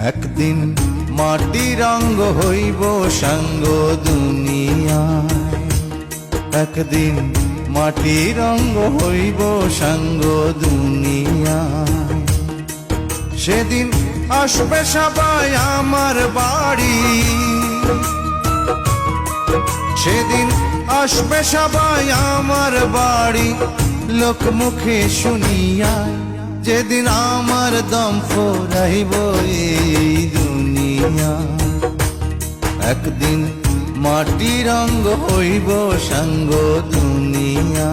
একদিন মাটি রঙ্গ হইব সাঙ্গ দুনিয়ায়, একদিন মাটি রঙ্গ হইব সাঙ্গ দুনিয়ায়। সেদিন আসবে সবাই আমার বাড়ি, সেদিন আসবে সবাই আমার বাড়ি, লোক মুখে শুনিয়ায় যেদিন আমার দম ফুরাইব এই দুনিয়া। একদিন মাটি রঙ্গ হইব সাঙ্গ দুনিয়া।